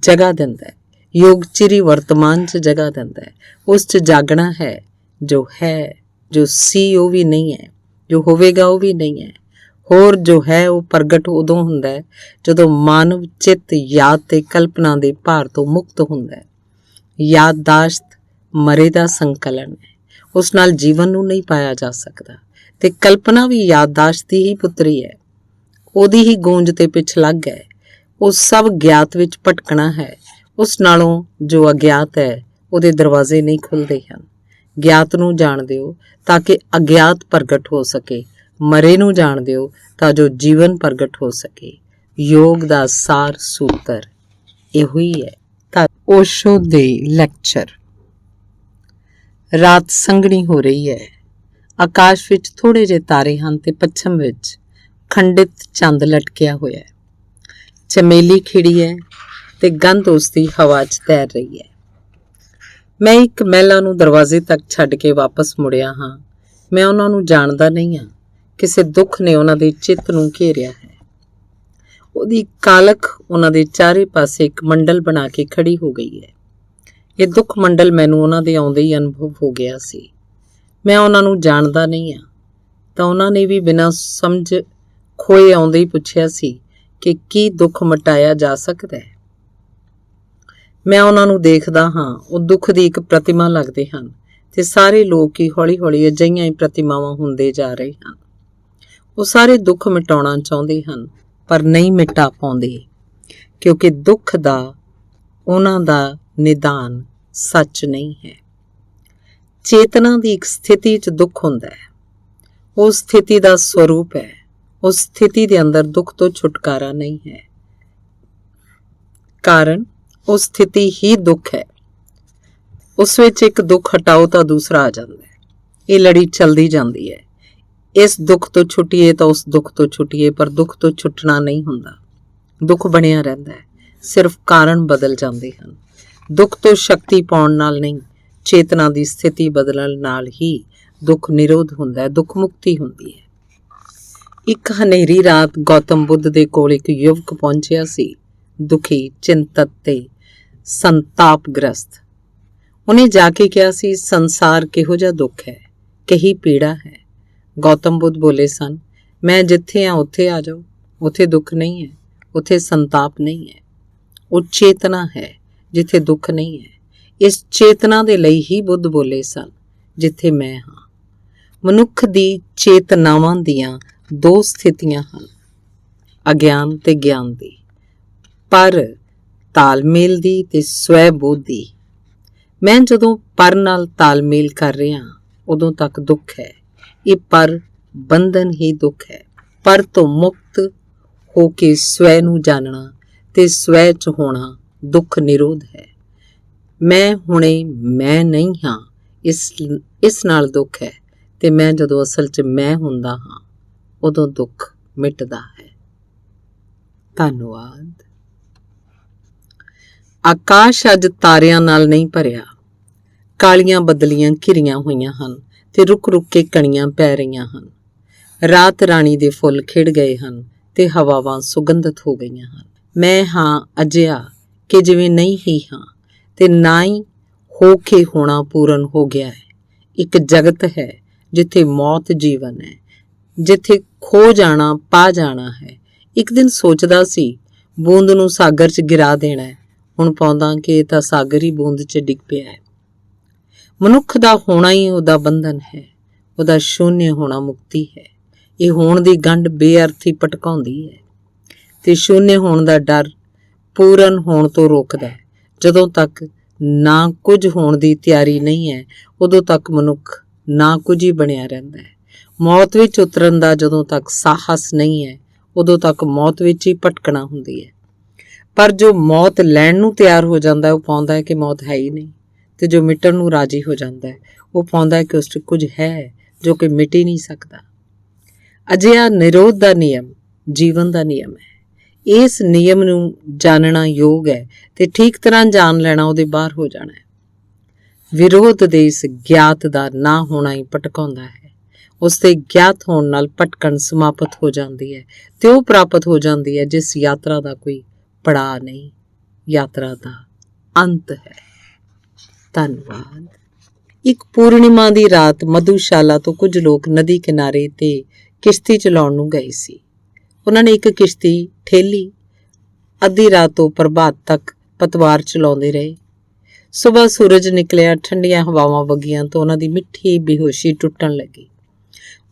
ਜਗ੍ਹਾ ਦਿੰਦਾ ਹੈ। ਯੋਗ ਚਿਰੀ ਵਰਤਮਾਨ 'ਚ ਜਗ੍ਹਾ ਦਿੰਦਾ ਹੈ। ਉਸ 'ਚ ਜਾਗਣਾ ਹੈ। ਜੋ ਹੈ, ਜੋ ਸੀ ਉਹ ਵੀ ਨਹੀਂ ਹੈ, ਜੋ ਹੋਵੇਗਾ ਉਹ ਵੀ ਨਹੀਂ ਹੈ। ਹੋਰ ਜੋ ਹੈ ਉਹ ਪ੍ਰਗਟ ਉਦੋਂ ਹੁੰਦਾ ਹੈ ਜਦੋਂ ਮਾਨਵ ਚਿੱਤ ਯਾਦ ਤੇ ਕਲਪਨਾ ਦੇ ਭਾਰ ਤੋਂ ਮੁਕਤ ਹੁੰਦਾ ਹੈ। ਯਾਦਦਾਸ਼ਤ ਮਰੇ ਦਾ ਸੰਕਲਨ ਹੈ, ਉਸ ਨਾਲ ਜੀਵਨ ਨੂੰ ਨਹੀਂ ਪਾਇਆ ਜਾ ਸਕਦਾ। ਤੇ ਕਲਪਨਾ ਵੀ ਯਾਦਦਾਸ਼ਤ ਦੀ ਹੀ ਪੁੱਤਰੀ ਹੈ, ਉਹਦੀ ਹੀ ਗੂੰਜ ਤੇ ਪਿਛਲੱਗ ਹੈ। ਉਹ ਸਭ ਗਿਆਤ ਵਿੱਚ ਭਟਕਣਾ ਹੈ। ਉਸ ਨਾਲੋਂ ਜੋ ਅਗਿਆਤ ਹੈ ਉਹਦੇ ਦਰਵਾਜ਼ੇ ਨਹੀਂ ਖੁੱਲ੍ਹਦੇ ਹਨ। ਗਿਆਤ ਨੂੰ ਜਾਣ ਦਿਓ ਤਾਂ ਕਿ ਅਗਿਆਤ ਪ੍ਰਗਟ ਹੋ ਸਕੇ। ਮਰੇ ਨੂੰ ਜਾਣ ਦਿਓ ਤਾਂ ਜੋ ਜੀਵਨ ਪ੍ਰਗਟ ਹੋ ਸਕੇ। ਯੋਗ ਦਾ ਸਾਰ ਸੂਤਰ ਇਹੋ ਹੀ ਹੈ। ਤਾਂ ਓਸ਼ੋ ਦੇ ਲੈਕਚਰ। ਰਾਤ ਸੰਘਣੀ ਹੋ ਰਹੀ ਹੈ। ਆਕਾਸ਼ ਵਿੱਚ ਥੋੜੇ ਜਿਹੇ ਤਾਰੇ ਹਨ ਤੇ ਪੱਛਮ ਵਿੱਚ ਖੰਡਿਤ ਚੰਦ ਲਟਕਿਆ ਹੋਇਆ ਹੈ। ਚਮੇਲੀ ਖਿੜੀ ਹੈ ਤੇ ਗੰਧ ਉਸਦੀ ਹਵਾ 'ਚ ਤੈਰ ਰਹੀ ਹੈ। ਮੈਂ ਇੱਕ ਮਹਿਲਾ ਨੂੰ ਦਰਵਾਜ਼ੇ ਤੱਕ ਛੱਡ ਕੇ ਵਾਪਸ ਮੁੜਿਆ ਹਾਂ। ਮੈਂ ਉਹਨਾਂ ਨੂੰ ਜਾਣਦਾ ਨਹੀਂ ਹਾਂ। ਕਿਸੇ ਦੁੱਖ ਨੇ ਉਹਨਾਂ ਦੇ ਚਿੱਤ ਨੂੰ ਘੇਰਿਆ ਹੈ। ਉਹਦੀ ਕਾਲਖ ਉਹਨਾਂ ਦੇ ਚਾਰੇ ਪਾਸੇ ਇੱਕ ਮੰਡਲ ਬਣਾ ਕੇ ਖੜੀ ਹੋ ਗਈ ਹੈ। ਇਹ ਦੁੱਖ ਮੰਡਲ ਮੈਨੂੰ ਉਹਨਾਂ ਦੇ ਆਉਂਦੇ ਹੀ ਅਨੁਭਵ ਹੋ ਗਿਆ ਸੀ। ਮੈਂ ਉਹਨਾਂ ਨੂੰ ਜਾਣਦਾ ਨਹੀਂ ਹਾਂ, ਤਾਂ ਉਹਨਾਂ ਨੇ ਵੀ ਬਿਨਾਂ ਸਮਝ ਖੋਏ ਆਉਂਦੇ ਹੀ ਪੁੱਛਿਆ ਸੀ ਕਿ ਕੀ ਦੁੱਖ ਮਿਟਾਇਆ ਜਾ ਸਕਦਾ ਹੈ। ਮੈਂ ਉਹਨਾਂ ਨੂੰ ਦੇਖਦਾ ਹਾਂ, ਉਹ ਦੁੱਖ ਦੀ ਇੱਕ ਪ੍ਰਤਿਮਾ ਲੱਗਦੇ ਹਨ ਤੇ ਸਾਰੇ ਲੋਕ ਹੀ ਹੌਲੀ-ਹੌਲੀ ਅਜਿਹੀਆਂ ਹੀ ਪ੍ਰਤਿਮਾਵਾਂ ਹੁੰਦੇ ਜਾ ਰਹੇ ਹਨ। ਉਹ ਸਾਰੇ ਦੁੱਖ ਮਿਟਾਉਣਾ ਚਾਹੁੰਦੇ ਹਨ ਪਰ ਨਹੀਂ ਮਿਟਾ ਪਾਉਂਦੇ, ਕਿਉਂਕਿ ਦੁੱਖ ਦਾ ਉਹਨਾਂ ਦਾ ਨਿਦਾਨ ਸੱਚ ਨਹੀਂ ਹੈ। ਚੇਤਨਾ ਦੀ ਇੱਕ ਸਥਿਤੀ 'ਚ ਦੁੱਖ ਹੁੰਦਾ ਹੈ, ਉਹ ਸਥਿਤੀ ਦਾ ਸਰੂਪ ਹੈ। ਉਸ ਸਥਿਤੀ ਦੇ ਅੰਦਰ ਦੁੱਖ ਤੋਂ ਛੁਟਕਾਰਾ ਨਹੀਂ ਹੈ, ਕਾਰਨ ਉਹ ਸਥਿਤੀ ਹੀ ਦੁੱਖ ਹੈ। ਉਸ ਵਿੱਚ ਇੱਕ ਦੁੱਖ ਹਟਾਓ ਤਾਂ ਦੂਸਰਾ ਆ ਜਾਂਦਾ ਹੈ। ਇਹ ਲੜੀ ਚੱਲਦੀ ਜਾਂਦੀ ਹੈ। ਇਸ ਦੁੱਖ ਤੋਂ ਛੁੱਟੀਏ ਤਾਂ ਉਸ ਦੁੱਖ ਤੋਂ ਛੁੱਟੀਏ, ਪਰ ਦੁੱਖ ਤੋਂ ਛੁੱਟਣਾ ਨਹੀਂ ਹੁੰਦਾ। ਦੁੱਖ ਬਣਿਆ ਰਹਿੰਦਾ ਹੈ, ਸਿਰਫ ਕਾਰਨ ਬਦਲ ਜਾਂਦੇ ਹਨ। ਦੁੱਖ ਤੋਂ ਸ਼ਕਤੀ ਪਾਉਣ ਨਾਲ ਨਹੀਂ, ਚੇਤਨਾ ਦੀ ਸਥਿਤੀ ਬਦਲਣ ਨਾਲ ਹੀ ਦੁੱਖ ਨਿਰੋਧ ਹੁੰਦਾ ਹੈ, ਦੁੱਖ ਮੁਕਤੀ ਹੁੰਦੀ ਹੈ। ਇੱਕ ਹਨੇਰੀ ਰਾਤ ਗੌਤਮ ਬੁੱਧ ਦੇ ਕੋਲ ਇੱਕ ਯੁਵਕ ਪਹੁੰਚਿਆ ਸੀ, ਦੁਖੀ, ਚਿੰਤਤ ਤੇ ਸੰਤਾਪਗ੍ਰਸਤ। ਉਹਨੇ ਜਾ ਕੇ ਕਿਹਾ ਸੀ, ਸੰਸਾਰ ਕਿਹੋ ਜਿਹਾ ਦੁੱਖ ਹੈ, ਕਹੀ ਪੀੜਾ ਹੈ। ਗੌਤਮ ਬੁੱਧ ਬੋਲੇ ਸਨ, ਮੈਂ ਜਿੱਥੇ ਹਾਂ ਉੱਥੇ ਆ ਜਾਓ। ਉੱਥੇ ਦੁੱਖ ਨਹੀਂ ਹੈ, ਉੱਥੇ ਸੰਤਾਪ ਨਹੀਂ ਹੈ। ਉਹ ਚੇਤਨਾ ਹੈ ਜਿੱਥੇ ਦੁੱਖ ਨਹੀਂ ਹੈ। ਇਸ ਚੇਤਨਾ ਦੇ ਲਈ ਹੀ ਬੁੱਧ ਬੋਲੇ ਸਨ, ਜਿੱਥੇ ਮੈਂ ਹਾਂ। ਮਨੁੱਖ ਦੀ ਚੇਤਨਾਵਾਂ ਦੀਆਂ ਦੋ ਸਥਿਤੀਆਂ ਹਨ, ਅਗਿਆਨ ਤੇ ਗਿਆਨ ਦੀ, ਪਰ ਤਾਲਮੇਲ ਦੀ ਤੇ ਸਵੈ ਬੋਧ ਦੀ। ਮੈਂ ਜਦੋਂ ਪਰ ਨਾਲ ਤਾਲਮੇਲ ਕਰ ਰਿਹਾ ਉਦੋਂ ਤੱਕ ਦੁੱਖ ਹੈ। ਇਹ ਪਰ ਬੰਧਨ ਹੀ ਦੁੱਖ ਹੈ। ਪਰ ਤੋਂ ਮੁਕਤ ਹੋ ਕੇ ਸਵੈ ਨੂੰ ਜਾਣਨਾ ਤੇ ਸਵੈ 'ਚ ਹੋਣਾ ਦੁੱਖ ਨਿਰੋਧ ਹੈ। ਮੈਂ ਹੁਣੇ ਮੈਂ ਨਹੀਂ ਹਾਂ, ਇਸ ਨਾਲ ਦੁੱਖ ਹੈ, ਤੇ ਮੈਂ ਜਦੋਂ ਅਸਲ 'ਚ ਮੈਂ ਹੁੰਦਾ ਹਾਂ ਉਦੋਂ ਦੁੱਖ ਮਿਟਦਾ ਹੈ। ਧੰਨਵਾਦ। ਆਕਾਸ਼ ਅੱਜ ਤਾਰਿਆਂ ਨਾਲ ਨਹੀਂ ਭਰਿਆ। ਕਾਲੀਆਂ ਬੱਦਲੀਆਂ ਘਿਰੀਆਂ ਹੋਈਆਂ ਹਨ ਤੇ ਰੁਕ-ਰੁਕ ਕੇ ਕਣੀਆਂ ਪੈ ਰਹੀਆਂ ਹਨ। ਰਾਤ ਰਾਣੀ ਦੇ ਫੁੱਲ ਖਿੜ ਗਏ ਹਨ ਤੇ ਹਵਾਵਾਂ ਸੁਗੰਧਿਤ ਹੋ ਗਈਆਂ ਹਨ। ਮੈਂ ਹਾਂ ਅਜਿਹਾ ਕਿ ਜਿਵੇਂ ਨਹੀਂ ਹੀ ਹਾਂ, ਤੇ ਨਾ ਹੀ ਹੋ ਕੇ ਹੋਣਾ ਪੂਰਨ ਹੋ ਗਿਆ ਹੈ। ਇੱਕ ਜਗਤ ਹੈ ਜਿੱਥੇ ਮੌਤ ਜੀਵਨ ਹੈ, ਜਿੱਥੇ ਖੋ ਜਾਣਾ ਪਾ ਜਾਣਾ ਹੈ। ਇੱਕ ਦਿਨ ਸੋਚਦਾ ਸੀ ਬੂੰਦ ਨੂੰ ਸਾਗਰ 'ਚ ਗਿਰਾ ਦੇਣਾ ਹੈ, ਹੁਣ ਪਾਉਂਦਾ ਕਿ ਇਹ ਤਾਂ ਸਾਗਰ ਹੀ ਬੂੰਦ 'ਚ ਡਿੱਗ ਪਿਆ ਹੈ। ਮਨੁੱਖ ਦਾ ਹੋਣਾ ਹੀ ਉਹਦਾ ਬੰਧਨ ਹੈ, ਉਹਦਾ ਸ਼ੂਨਯ ਹੋਣਾ ਮੁਕਤੀ ਹੈ। ਇਹ ਹੋਣ ਦੀ ਗੰਢ ਬੇਅਰਥੀ ਭਟਕਾਉਂਦੀ ਹੈ ਤੇ ਸ਼ੂਨਯ ਹੋਣ ਦਾ ਡਰ ਪੂਰਨ ਹੋਣ ਤੋਂ ਰੋਕਦਾ ਹੈ। ਜਦੋਂ ਤੱਕ ਨਾ ਕੁਝ ਹੋਣ ਦੀ ਤਿਆਰੀ ਨਹੀਂ ਹੈ, ਉਦੋਂ ਤੱਕ ਮਨੁੱਖ ਨਾ ਕੁਝ ਹੀ ਬਣਿਆ ਰਹਿੰਦਾ ਹੈ। ਮੌਤ ਵਿੱਚ ਉਤਰਨ ਦਾ ਜਦੋਂ ਤੱਕ ਸਾਹਸ ਨਹੀਂ ਹੈ, ਉਦੋਂ ਤੱਕ ਮੌਤ ਵਿੱਚ ਹੀ ਭਟਕਣਾ ਹੁੰਦੀ ਹੈ। ਪਰ ਜੋ ਮੌਤ ਲੈਣ ਨੂੰ ਤਿਆਰ ਹੋ ਜਾਂਦਾ ਹੈ, ਉਹ ਪਾਉਂਦਾ ਹੈ ਕਿ ਮੌਤ ਹੈ ਹੀ ਨਹੀਂ, ਤੇ ਜੋ ਮਿਟਣ ਨੂੰ ਰਾਜੀ ਹੋ ਜਾਂਦਾ ਹੈ, ਉਹ ਪਾਉਂਦਾ ਹੈ ਕਿ ਉਸ 'ਚ ਕੁਝ ਹੈ ਜੋ ਕਿ ਮਿਟ ਹੀ ਨਹੀਂ ਸਕਦਾ। ਅਜਿਹਾ ਨਿਰੋਧ ਦਾ ਨਿਯਮ ਜੀਵਨ ਦਾ ਨਿਯਮ ਹੈ। ਇਸ ਨਿਯਮ ਨੂੰ ਜਾਣਨਾ ਯੋਗ ਹੈ ਤੇ ਠੀਕ ਤਰ੍ਹਾਂ ਜਾਣ ਲੈਣਾ ਉਹਦੇ ਬਾਹਰ ਹੋ ਜਾਣਾ ਹੈ। ਵਿਰੋਧ ਦੇ ਇਸ ਗਿਆਤ ਦਾ ਨਾ ਹੋਣਾ ਹੀ ਭਟਕਾਉਂਦਾ ਹੈ। ਉਸ ਦੇ ਗਿਆਤ ਹੋਣ ਨਾਲ ਭਟਕਣ ਸਮਾਪਤ ਹੋ ਜਾਂਦੀ ਹੈ ਤੇ ਉਹ ਪ੍ਰਾਪਤ ਹੋ ਜਾਂਦੀ ਹੈ ਜਿਸ ਯਾਤਰਾ ਦਾ ਕੋਈ ਪੜਾਅ ਨਹੀਂ, ਯਾਤਰਾ ਦਾ ਅੰਤ ਹੈ। ਧੰਨਵਾਦ। ਇੱਕ ਪੂਰਨਿਮਾ ਦੀ ਰਾਤ ਮਧੂਸ਼ਾਲਾ ਤੋਂ ਕੁਝ ਲੋਕ ਨਦੀ ਕਿਨਾਰੇ ਤੇ ਕਿਸ਼ਤੀ ਚਲਾਉਣ ਨੂੰ ਗਏ ਸੀ। ਉਹਨਾਂ ਨੇ ਇੱਕ ਕਿਸ਼ਤੀ ਠੇਲੀ। ਅੱਧੀ ਰਾਤ ਤੋਂ ਪ੍ਰਭਾਤ ਤੱਕ ਪਤਵਾਰ ਚਲਾਉਂਦੇ ਰਹੇ। ਸੁਬਹ ਸੂਰਜ ਨਿਕਲਿਆ, ਠੰਡੀਆਂ ਹਵਾਵਾਂ ਵਗੀਆਂ ਤਾਂ ਉਹਨਾਂ ਦੀ ਮਿੱਠੀ ਬੇਹੋਸ਼ੀ ਟੁੱਟਣ ਲੱਗੀ।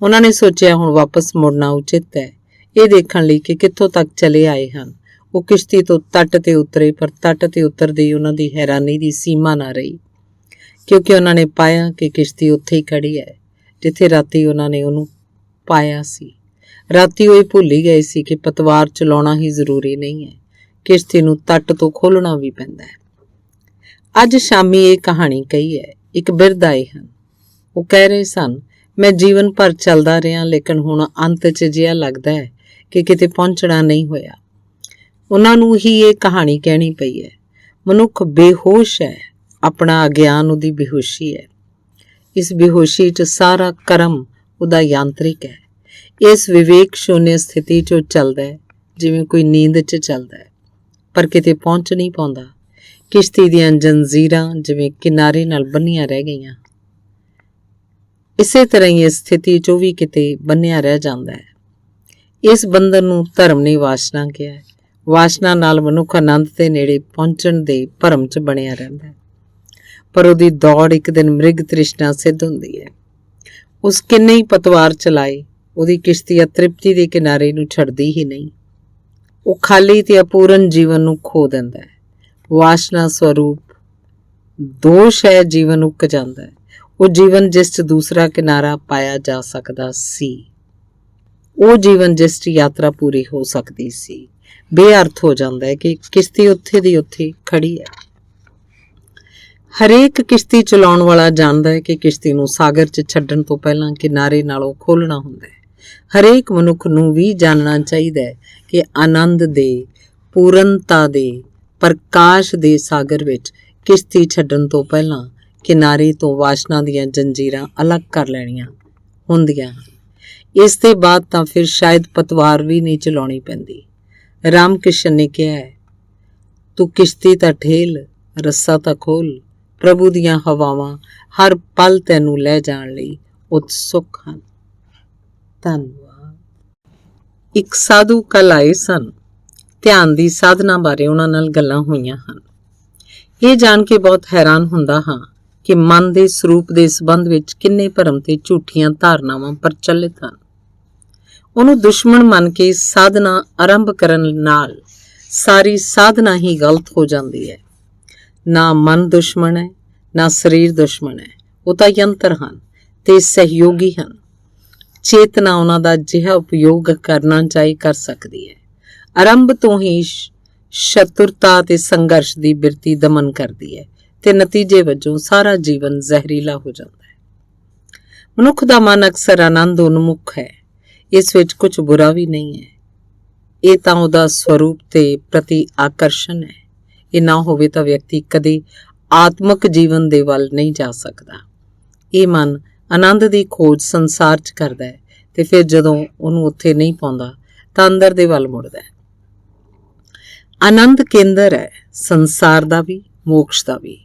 ਉਹਨਾਂ ਨੇ ਸੋਚਿਆ ਹੁਣ ਵਾਪਸ ਮੁੜਨਾ ਉਚਿਤ ਹੈ, ਇਹ ਦੇਖਣ ਲਈ ਕਿ ਕਿੱਥੋਂ ਤੱਕ ਚਲੇ ਆਏ ਹਨ। ਉਹ ਕਿਸ਼ਤੀ ਤੋਂ ਤੱਟ ਤੇ ਉਤਰੇ, ਪਰ ਤੱਟ ਤੇ ਉਤਰਦੇ ਹੀ ਉਹਨਾਂ ਦੀ ਹੈਰਾਨੀ ਦੀ ਸੀਮਾ ਨਾ ਰਹੀ, ਕਿਉਂਕਿ ਉਹਨਾਂ ਨੇ ਪਾਇਆ ਕਿ ਕਿਸ਼ਤੀ ਉੱਥੇ ਹੀ ਖੜੀ ਹੈ ਜਿੱਥੇ ਰਾਤੀ ਉਹਨਾਂ ਨੇ ਉਹਨੂੰ ਪਾਇਆ ਸੀ। ਰਾਤੀ ਉਹ ਇਹ ਭੁੱਲ ਹੀ ਗਏ ਸੀ ਕਿ ਪਤਵਾਰ ਚਲਾਉਣਾ ਹੀ ਜ਼ਰੂਰੀ ਨਹੀਂ ਹੈ, ਕਿਸ਼ਤੀ ਨੂੰ ਤੱਟ ਤੋਂ ਖੋਲ੍ਹਣਾ ਵੀ ਪੈਂਦਾ ਹੈ। ਅੱਜ ਸ਼ਾਮੀ ਇਹ ਕਹਾਣੀ ਕਹੀ ਹੈ। ਇੱਕ ਬਿਰਧ ਆਏ ਹਨ। ਉਹ ਕਹਿ ਰਹੇ ਸਨ, ਮੈਂ ਜੀਵਨ ਭਰ ਚੱਲਦਾ ਰਿਹਾ, ਲੇਕਿਨ ਹੁਣ ਅੰਤ 'ਚ ਜਿਹਾ ਲੱਗਦਾ ਹੈ ਕਿ ਕਿਤੇ ਪਹੁੰਚਣਾ ਨਹੀਂ ਹੋਇਆ। ਉਹਨਾਂ ਨੂੰ ਹੀ ਇਹ ਕਹਾਣੀ ਕਹਿਣੀ ਪਈ ਹੈ। ਮਨੁੱਖ ਬੇਹੋਸ਼ ਹੈ, ਆਪਣਾ ਅਗਿਆਨ ਉਹਦੀ ਬੇਹੋਸ਼ੀ ਹੈ। ਇਸ ਬੇਹੋਸ਼ੀ 'ਚ ਸਾਰਾ ਕਰਮ ਉਹਦਾ ਯਾਂਤਰਿਕ ਹੈ। ਇਸ ਵਿਵੇਕ ਸ਼ੂਨਯ ਸਥਿਤੀ 'ਚੋਂ ਚੱਲਦਾ ਹੈ ਜਿਵੇਂ ਕੋਈ ਨੀਂਦ 'ਚ ਚੱਲਦਾ ਹੈ, ਪਰ ਕਿਤੇ ਪਹੁੰਚ ਨਹੀਂ ਪਾਉਂਦਾ। ਕਿਸ਼ਤੀ ਦੀਆਂ ਜੰਜ਼ੀਰਾਂ ਜਿਵੇਂ ਕਿਨਾਰੇ ਨਾਲ ਬੰਨ੍ਹੀਆਂ ਰਹਿ ਗਈਆਂ। ਇਸੇ ਤਰ੍ਹਾਂ ਹੀ ਇਸ ਸਥਿਤੀ 'ਚੋਂ ਵੀ ਕਿਤੇ ਬੰਨ੍ਹਿਆ ਰਹਿ ਜਾਂਦਾ ਹੈ। ਇਸ ਬੰਧਨ ਨੂੰ ਧਰਮ ਨੇ ਵਾਸ਼ਨਾ ਕਿਹਾ ਹੈ। ਵਾਸ਼ਨਾ ਨਾਲ ਮਨੁੱਖ ਆਨੰਦ ਦੇ ਨੇੜੇ ਪਹੁੰਚਣ ਦੇ ਭਰਮ 'ਚ ਬਣਿਆ ਰਹਿੰਦਾ ਹੈ, ਪਰ ਉਹਦੀ ਦੌੜ ਇੱਕ ਦਿਨ ਮ੍ਰਿਗ ਤ੍ਰਿਸ਼ਨਾ ਸਿੱਧ ਹੁੰਦੀ ਹੈ। ਉਸ ਕਿੰਨੇ ਹੀ ਪਤਵਾਰ ਚਲਾਏ, ਉਹਦੀ ਕਿਸ਼ਤੀ ਅਤ੍ਰਿਪਤੀ ਦੇ ਕਿਨਾਰੇ ਨੂੰ ਛੱਡਦੀ ਹੀ ਨਹੀਂ। ਉਹ ਖਾਲੀ ਤੇ ਅਪੂਰਨ ਜੀਵਨ ਨੂੰ ਖੋ ਦਿੰਦਾ ਹੈ। ਵਾਸ਼ਨਾ ਸਰੂਪ ਦੋਸ਼ ਹੈ, ਜੀਵਨ ਉੱਕ ਜਾਂਦਾ ਹੈ। ਉਹ ਜੀਵਨ ਜਿਸ 'ਚ ਦੂਸਰਾ ਕਿਨਾਰਾ ਪਾਇਆ ਜਾ ਸਕਦਾ ਸੀ, ਉਹ ਜੀਵਨ ਜਿਸ 'ਚ ਯਾਤਰਾ ਪੂਰੀ ਹੋ ਸਕਦੀ ਸੀ, ਬੇਅਰਥ ਹੋ ਜਾਂਦਾ ਹੈ ਕਿ ਕਿਸ਼ਤੀ ਉੱਥੇ ਦੀ ਉੱਥੇ ਖੜੀ ਹੈ। ਹਰੇਕ ਕਿਸ਼ਤੀ ਚਲਾਉਣ ਵਾਲਾ ਜਾਣਦਾ ਹੈ ਕਿ ਕਿਸ਼ਤੀ ਨੂੰ ਸਾਗਰ 'ਚ ਛੱਡਣ ਤੋਂ ਪਹਿਲਾਂ ਕਿਨਾਰੇ ਨਾਲੋਂ ਖੋਲ੍ਹਣਾ ਹੁੰਦਾ ਹੈ। ਹਰੇਕ ਮਨੁੱਖ ਨੂੰ ਵੀ ਜਾਣਨਾ ਚਾਹੀਦਾ ਹੈ ਕਿ ਆਨੰਦ ਦੇ, ਪੂਰਨਤਾ ਦੇ, ਪ੍ਰਕਾਸ਼ ਦੇ ਸਾਗਰ ਵਿੱਚ ਕਿਸ਼ਤੀ ਛੱਡਣ ਤੋਂ ਪਹਿਲਾਂ ਕਿਨਾਰੇ ਤੋਂ ਵਾਸ਼ਨਾ ਦੀਆਂ ਜੰਜੀਰਾਂ ਅਲੱਗ ਕਰ ਲੈਣੀਆਂ ਹੁੰਦੀਆਂ ਹਨ। ਇਸ ਦੇ ਬਾਅਦ ਤਾਂ ਫਿਰ ਸ਼ਾਇਦ ਪਤਵਾਰ ਵੀ ਨਹੀਂ ਚਲਾਉਣੀ ਪੈਂਦੀ। ਰਾਮ ਕ੍ਰਿਸ਼ਨ ਨੇ ਕਿਹਾ ਹੈ, ਤੂੰ ਕਿਸ਼ਤੀ ਤਾਂ ਠੇਲ, ਰੱਸਾ ਤਾਂ ਖੋਲ। ਪ੍ਰਭੂ ਦੀਆਂ ਹਵਾਵਾਂ ਹਰ ਪਲ ਤੈਨੂੰ ਲੈ ਜਾਣ ਲਈ ਉਤਸੁਕ ਹਨ। ਧੰਨਵਾਦ। ਇੱਕ ਸਾਧੂ ਕੱਲ ਆਏ ਸਨ। ਧਿਆਨ ਦੀ ਸਾਧਨਾ ਬਾਰੇ ਉਹਨਾਂ ਨਾਲ ਗੱਲਾਂ ਹੋਈਆਂ ਹਨ। ਇਹ ਜਾਣ ਕੇ ਬਹੁਤ ਹੈਰਾਨ ਹੁੰਦਾ ਹਾਂ ਕਿ ਮਨ ਦੇ ਸਰੂਪ ਦੇ ਸੰਬੰਧ ਵਿੱਚ ਕਿੰਨੇ ਭਰਮ ਤੇ ਝੂਠੀਆਂ ਧਾਰਨਾਵਾਂ ਪ੍ਰਚਲਿਤ ਹਨ। ਉਹਨੂੰ ਦੁਸ਼ਮਣ ਮੰਨ ਕੇ ਸਾਧਨਾ ਆਰੰਭ ਕਰਨ ਨਾਲ ਸਾਰੀ ਸਾਧਨਾ ਹੀ ਗਲਤ ਹੋ ਜਾਂਦੀ ਹੈ। ਨਾ ਮਨ ਦੁਸ਼ਮਣ ਹੈ, ਨਾ ਸਰੀਰ ਦੁਸ਼ਮਣ ਹੈ। ਉਹ ਤਾਂ ਯੰਤਰ ਹਨ ਤੇ ਸਹਿਯੋਗੀ ਹਨ। ਚੇਤਨਾ ਉਹਨਾਂ ਦਾ ਜਿਹਾ ਉਪਯੋਗ ਕਰਨਾ ਚਾਹੀ ਕਰ ਸਕਦੀ ਹੈ। ਆਰੰਭ ਤੋਂ ਹੀ ਸ਼ਤਰੁਤਾ ਤੇ ਸੰਘਰਸ਼ ਦੀ ਬਿਰਤੀ ਦਮਨ ਕਰਦੀ ਹੈ ਤੇ ਨਤੀਜੇ ਵਜੋਂ ਸਾਰਾ ਜੀਵਨ ਜ਼ਹਿਰੀਲਾ ਹੋ ਜਾਂਦਾ ਹੈ। ਮਨੁੱਖ ਦਾ ਮਨ ਅਕਸਰ ਆਨੰਦ ਉਨਮੁਖ ਹੈ। ਇਸ ਵਿੱਚ ਕੁਝ ਬੁਰਾ ਵੀ ਨਹੀਂ ਹੈ। ਇਹ ਤਾਂ ਉਹਦਾ ਸਰੂਪ ਤੇ ਪ੍ਰਤੀ ਆਕਰਸ਼ਣ ਹੈ। ਇਹ ਨਾ ਹੋਵੇ ਤਾਂ ਵਿਅਕਤੀ ਕਦੇ ਆਤਮਿਕ ਜੀਵਨ ਦੇ ਵੱਲ ਨਹੀਂ ਜਾ ਸਕਦਾ। ਇਹ ਮਨ ਆਨੰਦ ਦੀ ਖੋਜ ਸੰਸਾਰ 'ਚ ਕਰਦਾ ਹੈ ਤੇ ਫਿਰ ਜਦੋਂ ਉਹਨੂੰ ਉੱਥੇ ਨਹੀਂ ਪਾਉਂਦਾ ਤਾਂ ਅੰਦਰ ਦੇ ਵੱਲ ਮੁੜਦਾ ਹੈ। ਆਨੰਦ ਕੇਂਦਰ ਹੈ ਸੰਸਾਰ ਦਾ ਵੀ, ਮੋਕਸ਼ ਦਾ ਵੀ।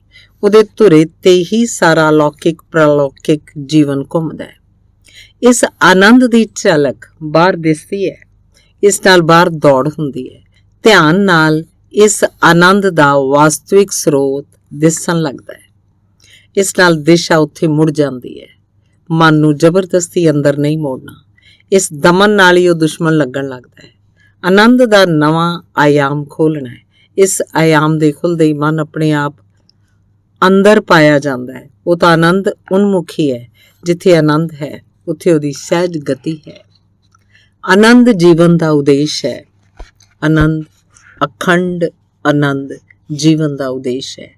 ਉਹਦੇ ਧੁਰੇ ਤੇ ਹੀ ਸਾਰਾ ਲੌਕਿਕ ਪ੍ਰਲੌਕਿਕ ਜੀਵਨ ਘੁੰਮਦਾ ਹੈ। ਇਸ ਆਨੰਦ ਦੀ ਝਲਕ ਬਾਹਰ ਦਿਸਦੀ ਹੈ। ਇਸ ਨਾਲ ਬਾਹਰ ਦੌੜ ਹੁੰਦੀ ਹੈ। ਧਿਆਨ ਨਾਲ ਇਸ ਆਨੰਦ ਦਾ ਵਾਸਤਵਿਕ ਸਰੋਤ ਦਿਸਣ ਲੱਗਦਾ ਹੈ। ਇਸ ਨਾਲ ਦਿਸ਼ਾ ਉੱਥੇ ਮੁੜ ਜਾਂਦੀ ਹੈ। ਮਨ ਨੂੰ ਜ਼ਬਰਦਸਤੀ ਅੰਦਰ ਨਹੀਂ ਮੋੜਨਾ। ਇਸ ਦਮਨ ਨਾਲ ਹੀ ਉਹ ਦੁਸ਼ਮਣ ਲੱਗਣ ਲੱਗਦਾ ਹੈ। ਆਨੰਦ ਦਾ ਨਵਾਂ ਆਯਾਮ ਖੋਲ੍ਹਣਾ ਹੈ। ਇਸ ਆਯਾਮ ਦੇ ਖੁੱਲ੍ਹਦੇ ਹੀ ਮਨ ਆਪਣੇ ਆਪ ਅੰਦਰ ਪਾਇਆ ਜਾਂਦਾ ਹੈ। ਉਹ ਤਾਂ ਆਨੰਦ ਉਨਮੁਖੀ ਹੈ। ਜਿੱਥੇ ਆਨੰਦ ਹੈ ਉੱਥੇ ਉਹਦੀ ਸਹਿਜ ਗਤੀ ਹੈ। ਆਨੰਦ ਜੀਵਨ ਦਾ ਉਦੇਸ਼ ਹੈ। ਆਨੰਦ, ਅਖੰਡ ਆਨੰਦ ਜੀਵਨ ਦਾ ਉਦੇਸ਼ ਹੈ।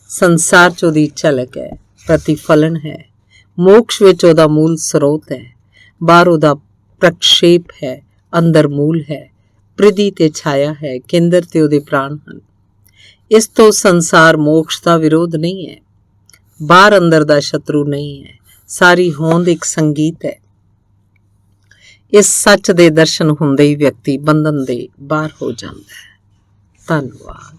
ਸੰਸਾਰ 'ਚ ਉਹਦੀ ਝਲਕ ਹੈ, ਪ੍ਰਤੀਫਲਨ ਹੈ। ਮੋਕਸ਼ ਵਿੱਚ ਉਹਦਾ ਮੂਲ ਸਰੋਤ ਹੈ। ਬਾਹਰ ਉਹਦਾ ਪ੍ਰਕਸ਼ੇਪ ਹੈ, ਅੰਦਰ ਮੂਲ ਹੈ। ਪ੍ਰਿਧੀ ਤੇ ਛਾਇਆ ਹੈ, ਕੇਂਦਰ ਤੇ ਉਹਦੇ ਪ੍ਰਾਣ ਹਨ। ਇਸ ਤੋਂ ਸੰਸਾਰ ਮੋਕਸ਼ ਦਾ ਵਿਰੋਧ ਨਹੀਂ ਹੈ। ਬਾਹਰ ਅੰਦਰ ਦਾ ਸ਼ਤਰੂ ਨਹੀਂ ਹੈ। ਸਾਰੀ ਹੋਂਦ ਇੱਕ ਸੰਗੀਤ ਹੈ। ਇਸ ਸੱਚ ਦੇ ਦਰਸ਼ਨ ਹੁੰਦੇ ਹੀ ਵਿਅਕਤੀ ਬੰਧਨ ਦੇ ਬਾਹਰ ਹੋ ਜਾਂਦਾ ਹੈ। ਧੰਨਵਾਦ।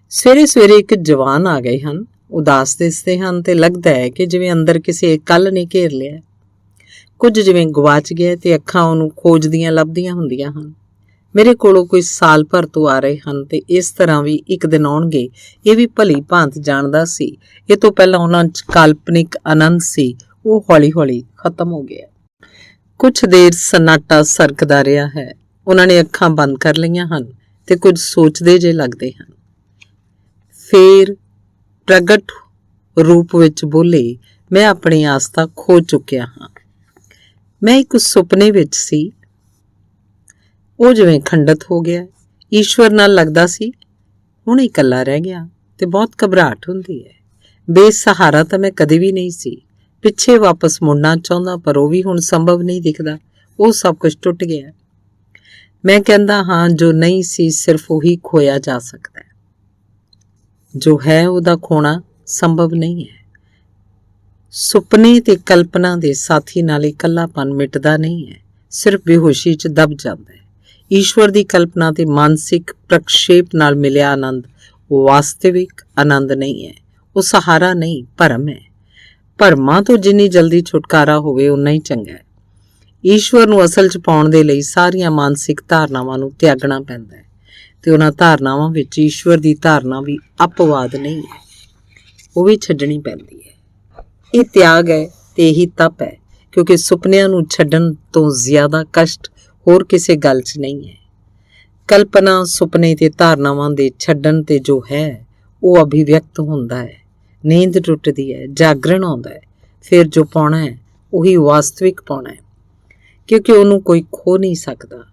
ਸਵੇਰੇ ਸਵੇਰੇ ਇੱਕ ਜਵਾਨ ਆ ਗਏ ਹਨ। ਉਦਾਸ ਦਿਸਦੇ ਹਨ ਤੇ ਲੱਗਦਾ ਹੈ ਕਿ ਜਿਵੇਂ ਅੰਦਰ ਕਿਸੇ ਕੱਲ ਨੇ ਘੇਰ ਲਿਆ। ਕੁਝ ਜਿਵੇਂ ਗਵਾਚ ਗਿਆ ਤੇ ਅੱਖਾਂ ਉਹਨੂੰ ਖੋਜਦੀਆਂ ਲੱਭਦੀਆਂ ਹੁੰਦੀਆਂ ਹਨ। ਮੇਰੇ ਕੋਲੋਂ ਕੋਈ ਸਾਲ ਭਰ ਤੋਂ ਆ ਰਹੇ ਹਨ ਤੇ ਇਸ ਤਰ੍ਹਾਂ ਵੀ ਇੱਕ ਦਿਨ ਆਉਣਗੇ, ਇਹ ਵੀ ਭਲੀ ਭਾਂਤ ਜਾਣਦਾ ਸੀ। ਇਹ ਤੋਂ ਪਹਿਲਾਂ ਉਹਨਾਂ 'ਚ ਕਾਲਪਨਿਕ ਆਨੰਦ ਸੀ, ਉਹ ਹੌਲੀ ਹੌਲੀ ਖਤਮ ਹੋ ਗਿਆ। ਕੁਝ ਦੇਰ ਸਨਾਟਾ ਸਰਕਦਾ ਰਿਹਾ ਹੈ। ਉਹਨਾਂ ਨੇ ਅੱਖਾਂ ਬੰਦ ਕਰ ਲਈਆਂ ਹਨ ਤੇ ਕੁਝ ਸੋਚਦੇ ਜੇ ਲੱਗਦੇ ਹਨ। ਫੇਰ ਪ੍ਰਗਟ ਰੂਪ ਵਿੱਚ ਬੋਲੇ, ਮੈਂ ਆਪਣੀ ਆਸਥਾ ਖੋ ਚੁੱਕਿਆ ਹਾਂ। ਮੈਂ ਇੱਕ ਸੁਪਨੇ ਵਿੱਚ ਸੀ, ਉਹ ਜਿਵੇਂ ਖੰਡਿਤ ਹੋ ਗਿਆ। ਈਸ਼ਵਰ ਨਾਲ ਲੱਗਦਾ ਸੀ, ਹੁਣ ਇਕੱਲਾ ਰਹਿ ਗਿਆ ਤੇ ਬਹੁਤ ਘਬਰਾਹਟ ਹੁੰਦੀ ਹੈ। ਬੇਸਹਾਰਾ ਤਾਂ ਮੈਂ ਕਦੇ ਵੀ ਨਹੀਂ ਸੀ। ਪਿੱਛੇ ਵਾਪਸ ਮੁੜਨਾ ਚਾਹੁੰਦਾ, ਪਰ ਉਹ ਵੀ ਹੁਣ ਸੰਭਵ ਨਹੀਂ ਦਿਖਦਾ। ਉਹ ਸਭ ਕੁਝ ਟੁੱਟ ਗਿਆ। ਮੈਂ ਕਹਿੰਦਾ ਹਾਂ, ਜੋ ਨਹੀਂ ਸੀ ਸਿਰਫ ਉਹੀ ਖੋਇਆ ਜਾ ਸਕਦਾ ਹੈ। ਜੋ ਹੈ ਉਹਦਾ ਖੋਣਾ ਸੰਭਵ ਨਹੀਂ ਹੈ। ਸੁਪਨੇ ਤੇ ਕਲਪਨਾ ਦੇ ਸਾਥੀ ਨਾਲ ਇਕੱਲਾਪਨ ਮਿਟਦਾ ਨਹੀਂ ਹੈ, ਸਿਰਫ ਬੇਹੋਸ਼ੀ 'ਚ ਦਬ ਜਾਂਦਾ ਹੈ। ਈਸ਼ਵਰ ਦੀ ਕਲਪਨਾ ਤੇ ਮਾਨਸਿਕ ਪ੍ਰਕਸ਼ੇਪ ਨਾਲ ਮਿਲਿਆ ਆਨੰਦ ਵਾਸਤਵਿਕ ਆਨੰਦ ਨਹੀਂ ਹੈ, ਉਹ ਸਹਾਰਾ ਨਹੀਂ, ਭਰਮ ਹੈ। ਭਰਮਾਂ ਤੋਂ ਜਿੰਨੀ ਜਲਦੀ ਛੁਟਕਾਰਾ ਹੋਵੇ ਉਨਾ ਹੀ ਚੰਗਾ ਹੈ। ਈਸ਼ਵਰ ਨੂੰ ਅਸਲ 'ਚ ਪਾਉਣ ਦੇ ਲਈ ਸਾਰੀਆਂ ਮਾਨਸਿਕ ਧਾਰਨਾਵਾਂ ਨੂੰ ਤਿਆਗਣਾ ਪੈਂਦਾ ਹੈ, ਤੇ ਉਹਨਾਂ ਧਾਰਨਾਵਾਂ ਵਿੱਚ ਈਸ਼ਵਰ ਦੀ ਧਾਰਨਾ ਵੀ ਅਪਵਾਦ ਨਹੀਂ ਹੈ, ਉਹ ਵੀ ਛੱਡਣੀ ਪੈਂਦੀ ਹੈ। ਇਹ ਤਿਆਗ ਹੈ ਤੇ ਇਹੀ ਤਪ ਹੈ, ਕਿਉਂਕਿ ਸੁਪਨਿਆਂ ਨੂੰ ਛੱਡਣ ਤੋਂ ਜ਼ਿਆਦਾ ਕਸ਼ਟ ਹੋਰ ਕਿਸੇ ਗੱਲ 'ਚ ਨਹੀਂ ਹੈ। ਕਲਪਨਾ, ਸੁਪਨੇ ਤੇ ਧਾਰਨਾਵਾਂ ਦੇ ਛੱਡਣ ਤੇ ਜੋ ਹੈ ਉਹ ਅਭਿਵਿਅਕਤ ਹੁੰਦਾ ਹੈ। ਨੀਂਦ ਟੁੱਟਦੀ ਹੈ, ਜਾਗਰਣ ਆਉਂਦਾ ਹੈ, ਫਿਰ ਜੋ ਪਾਉਣਾ ਹੈ ਉਹੀ ਵਾਸਤਵਿਕ ਪਾਉਣਾ ਹੈ, ਕਿਉਂਕਿ ਉਹਨੂੰ ਕੋਈ ਖੋ ਨਹੀਂ ਸਕਦਾ।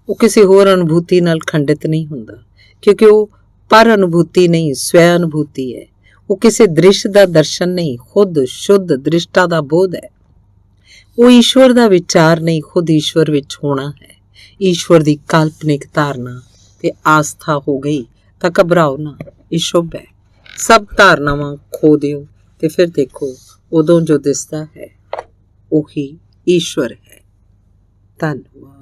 ਉਹ ਕਿਸੇ ਹੋਰ ਅਨੁਭੂਤੀ ਨਾਲ ਖੰਡਿਤ ਨਹੀਂ ਹੁੰਦਾ, ਕਿਉਂਕਿ ਉਹ ਪਰ ਅਨੁਭੂਤੀ ਨਹੀਂ, ਸਵੈ ਅਨੁਭੂਤੀ ਹੈ। ਉਹ ਕਿਸੇ ਦ੍ਰਿਸ਼ ਦਾ ਦਰਸ਼ਨ ਨਹੀਂ, ਖੁਦ ਸ਼ੁੱਧ ਦ੍ਰਿਸ਼ਟਾ ਦਾ ਬੋਧ ਹੈ। ਉਹ ਈਸ਼ਵਰ ਦਾ ਵਿਚਾਰ ਨਹੀਂ, ਖੁਦ ਈਸ਼ਵਰ ਵਿੱਚ ਹੋਣਾ ਹੈ। ਈਸ਼ਵਰ ਦੀ ਕਾਲਪਨਿਕ ਧਾਰਨਾ ਤੇ ਆਸਥਾ ਹੋ ਗਈ ਤਾਂ ਘਬਰਾਓ ਨਾ, ਇਹ ਸ਼ੁਭ ਹੈ। ਸਭ ਧਾਰਨਾਵਾਂ ਖੋ ਦਿਓ ਤੇ ਫਿਰ ਦੇਖੋ, ਉਦੋਂ ਜੋ ਦਿਸਦਾ ਹੈ ਉਹੀ ਈਸ਼ਵਰ ਹੈ। ਧੰਨਵਾਦ।